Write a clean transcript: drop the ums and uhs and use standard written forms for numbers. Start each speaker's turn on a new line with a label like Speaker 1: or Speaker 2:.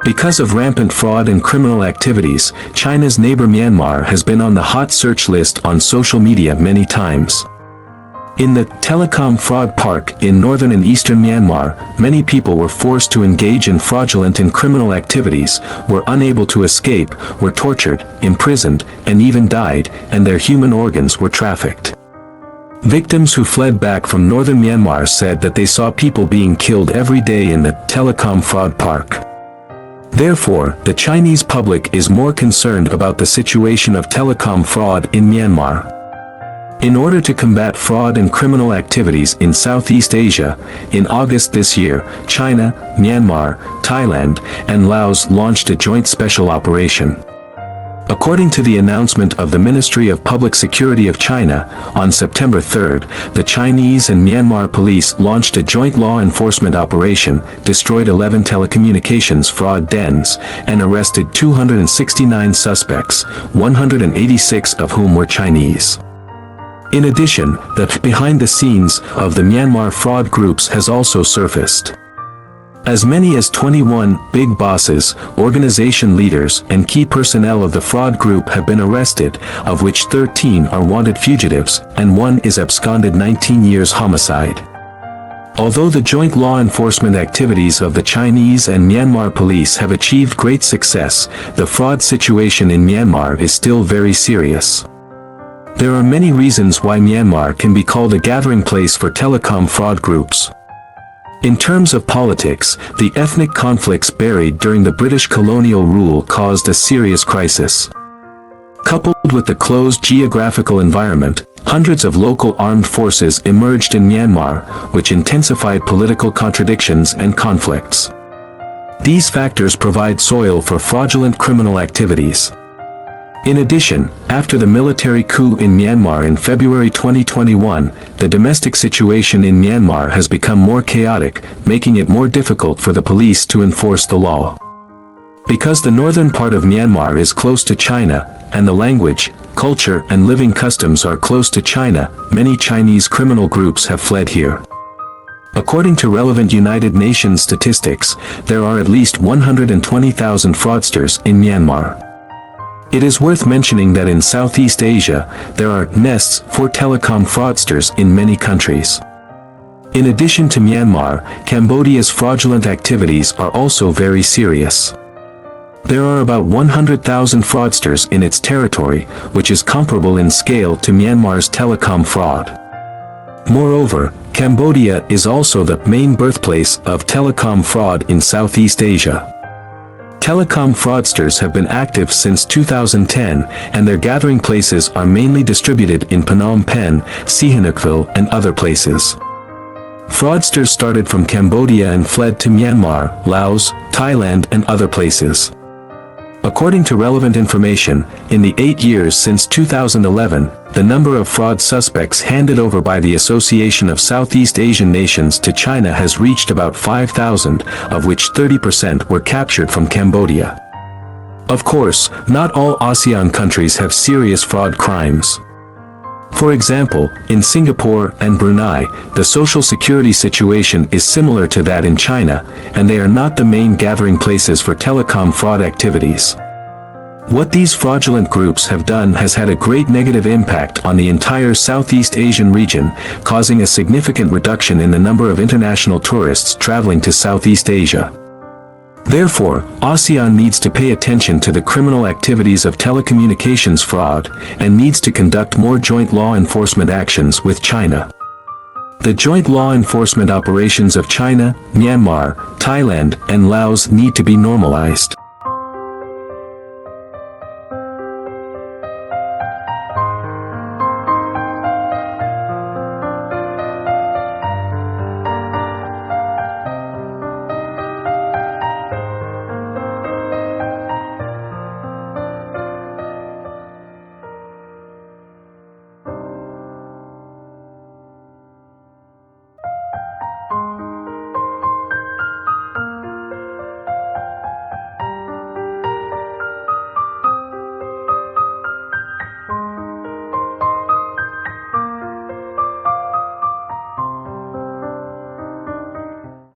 Speaker 1: Because of rampant fraud and criminal activities, China's neighbor Myanmar has been on the hot search list on social media many times. In the telecom fraud park in northern and eastern Myanmar, many people were forced to engage in fraudulent and criminal activities, were unable to escape, were tortured, imprisoned, and even died, and their human organs were trafficked. Victims who fled back from northern Myanmar said that they saw people being killed every day in the telecom fraud park. Therefore, the Chinese public is more concerned about the situation of telecom fraud in Myanmar. In order to combat fraud and criminal activities in Southeast Asia, in August this year, China, Myanmar, Thailand, and Laos launched a joint special operation. According to the announcement of the Ministry of Public Security of China, on September 3, the Chinese and Myanmar police launched a joint law enforcement operation, destroyed 11 telecommunications fraud dens, and arrested 269 suspects, 186 of whom were Chinese. In addition, the behind the scenes of the Myanmar fraud groups has also surfaced. As many as 21 big bosses, organization leaders, and key personnel of the fraud group have been arrested, of which 13 are wanted fugitives, and one is absconded 19 years homicide. Although the joint law enforcement activities of the Chinese and Myanmar police have achieved great success, the fraud situation in Myanmar is still very serious. There are many reasons why Myanmar can be called a gathering place for telecom fraud groups. In terms of politics, the ethnic conflicts buried during the British colonial rule caused a serious crisis. Coupled with the closed geographical environment, hundreds of local armed forces emerged in Myanmar, which intensified political contradictions and conflicts. These factors provide soil for fraudulent criminal activities. In addition, after the military coup in Myanmar in February 2021, the domestic situation in Myanmar has become more chaotic, making it more difficult for the police to enforce the law. Because the northern part of Myanmar is close to China, and the language, culture, and living customs are close to China, many Chinese criminal groups have fled here. According to relevant United Nations statistics, there are at least 120,000 fraudsters in Myanmar. It is worth mentioning that in Southeast Asia, there are nests for telecom fraudsters in many countries. In addition to Myanmar, Cambodia's fraudulent activities are also very serious. There are about 100,000 fraudsters in its territory, which is comparable in scale to Myanmar's telecom fraud. Moreover, Cambodia is also the main birthplace of telecom fraud in Southeast Asia. Telecom fraudsters have been active since 2010, and their gathering places are mainly distributed in Phnom Penh, Sihanoukville, and other places. Fraudsters started from Cambodia and fled to Myanmar, Laos, Thailand, and other places. According to relevant information, in the 8 years since 2011, the number of fraud suspects handed over by the Association of Southeast Asian Nations to China has reached about 5,000, of which 30% were captured from Cambodia. Of course, not all ASEAN countries have serious fraud crimes. For example, in Singapore and Brunei, the social security situation is similar to that in China, and they are not the main gathering places for telecom fraud activities. What these fraudulent groups have done has had a great negative impact on the entire Southeast Asian region, causing a significant reduction in the number of international tourists traveling to Southeast Asia. Therefore, ASEAN needs to pay attention to the criminal activities of telecommunications fraud, and needs to conduct more joint law enforcement actions with China. The joint law enforcement operations of China, Myanmar, Thailand, and Laos need to be normalized.